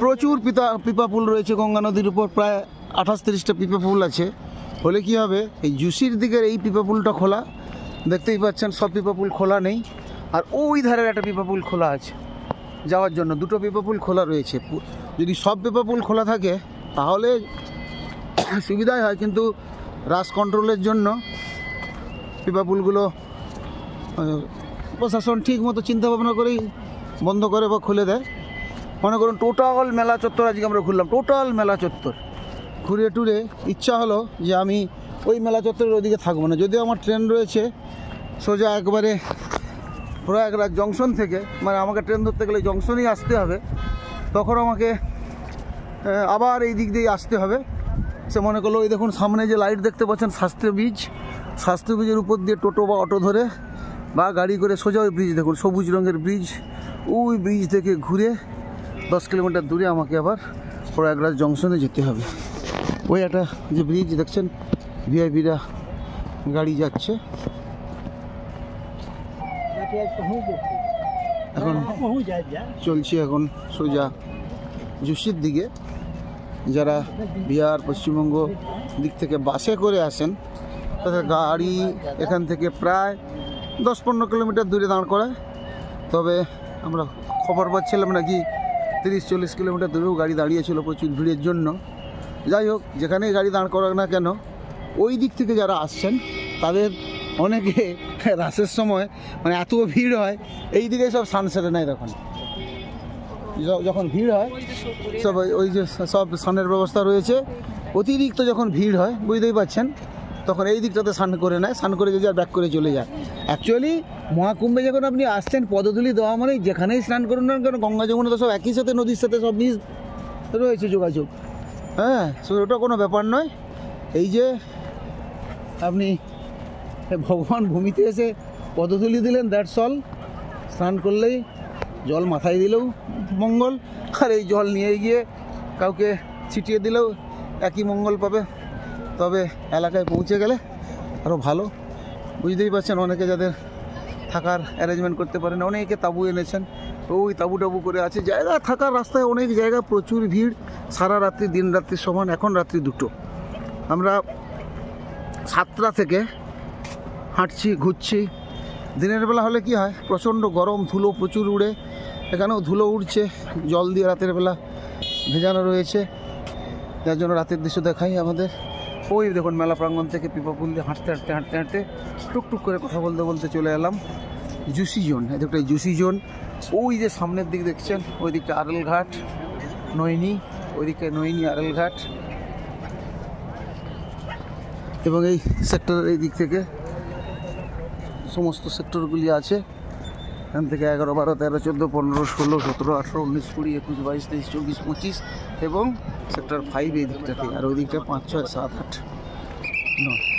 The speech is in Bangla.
প্রচুর পিপা পুল রয়েছে গঙ্গা নদীর উপর, প্রায় 28-30টা পিপা পুল আছে। হলে কি হবে, এই জুসির দিকের এই পিপা পুলটা খোলা, দেখতেই পাচ্ছেন সব পিপা পুল খোলা নেই। আর ওই ধারের একটা পিপা পুল খোলা আছে যাওয়ার জন্য, দুটো পিপা পুল খোলা রয়েছে। যদি সব পিপা পুল খোলা থাকে তাহলে সুবিধাই হয়, কিন্তু রাশ কন্ট্রোলের জন্য পিপা পুলগুলো প্রশাসন ঠিক মতো চিন্তাভাবনা করেই বন্ধ করে বা খুলে দেয়। মনে করুন টোটাল মেলা চত্বর আজকে আমরা ঘুরলাম, টোটাল মেলা চত্বর ঘুরে টুরে ইচ্ছা হলো যে আমি ওই মেলা চত্বরের ওদিকে থাকবো না, যদিও আমার ট্রেন রয়েছে সোজা একবারে প্রয়াগরাজ জংশন থেকে, মানে আমাকে ট্রেন ধরতে গেলে জংশনেই আসতে হবে, তখন আমাকে আবার এই দিক দিয়ে আসতে হবে। সে মনে করলো ওই দেখুন সামনে যে লাইট দেখতে পাচ্ছেন শাস্ত্রী ব্রিজ, শাস্ত্রী ব্রিজের উপর দিয়ে টোটো বা অটো ধরে বা গাড়ি করে সোজা ওই ব্রিজ দেখুন, সবুজ রঙের ব্রিজ, ওই ব্রিজ থেকে ঘুরে 10 কিলোমিটার দূরে আমাকে আবার প্রয়াগরাজ জংশনে যেতে হবে। ওই একটা যে ব্রিজ দেখছেন, ভিআইপিরা গাড়ি যাচ্ছে। এখন চলছি এখন সোজা জুসির দিকে। যারা বিহার পশ্চিমবঙ্গ দিক থেকে বাসে করে আসেন তাদের গাড়ি এখান থেকে প্রায় 10-15 কিলোমিটার দূরে দাঁড় করায়, তবে আমরা খবর পাচ্ছিলাম নাকি 30-40 কিলোমিটার দূরেও গাড়ি দাঁড়িয়েছিল প্রচুর ভিড়ের জন্য। যাই হোক, যেখানেই গাড়ি দাঁড় করাক না কেন, ওই দিক থেকে যারা আসছেন তাদের অনেকে রাসের সময় মানে এত ভিড় হয়, এই দিকে সব সানসেটে নেয়, তখন যখন ভিড় হয় সব ওই যে সব সানের ব্যবস্থা রয়েছে, অতিরিক্ত যখন ভিড় হয় বুঝতেই পারছেন, তখন এই দিকটাতে স্নান করে নেয়, স্নান করে যে ব্যাক করে চলে যায়। অ্যাকচুয়ালি মহাকুম্ভে যখন আপনি আসছেন পদধূলি দেওয়া মানে যেখানেই স্নান করুন না কেন, গঙ্গা যমুনা তো সব একই সাথে, নদীর সাথে সব মিশ রয়েছে যোগাযোগ, হ্যাঁ, ওটা কোনো ব্যাপার নয়। এই যে আপনি ভগবান ভূমিতে এসে পদধূলি দিলেন, দ্যাটস অল। স্নান করলেই, জল মাথায় দিলেও মঙ্গল, আর এই জল নিয়ে গিয়ে কাউকে ছিটিয়ে দিলেও একই মঙ্গল পাবে। তবে এলাকায় পৌঁছে গেলে আরও ভালো। বুঝতেই পারছেন, অনেকে যাদের থাকার অ্যারেঞ্জমেন্ট করতে পারেন, অনেকে তাঁবু এনেছেন, ওই তাঁবু টাবু করে আছে, জায়গা থাকার রাস্তায় অনেক জায়গা, প্রচুর ভিড়, সারা রাত্রি দিন রাত্রি সমান। এখন রাত্রি 2টো, আমরা 7টা থেকে হাঁটছি ঘুরছি। দিনের বেলা হলে কি হয়, প্রচণ্ড গরম, ধুলো প্রচুর উড়ে, এখানেও ধুলো উড়ছে, জল দিয়ে রাতের বেলা ভেজানো রয়েছে, যার জন্য রাতের দৃশ্য দেখাই আমাদের। ওই দেখুন মেলা প্রাঙ্গণ থেকে পিপা পুল দিয়ে হাঁটতে হাঁটতে হাঁটতে হাঁটতে টুকটুক করে কথা বলতে বলতে চলে এলাম জুসি জোন। এটা জুসি জোন। ওই যে সামনের দিক দেখছেন, ওই দিকটা আরেল ঘাট, নৈনি, ওই দিকটা নৈনি আরেল ঘাট, এবং এই সেক্টরের এই দিক থেকে সমস্ত সেক্টরগুলি আছে। এখান থেকে 11, 12, 13, 14, 15, 16, 17, 18, 19, 20, 21, 22, 23, 24, 25 এবং সেক্টর 5 এই দিকটাতে, আর ওই দিকটা 5, 6, 7, 8, 9।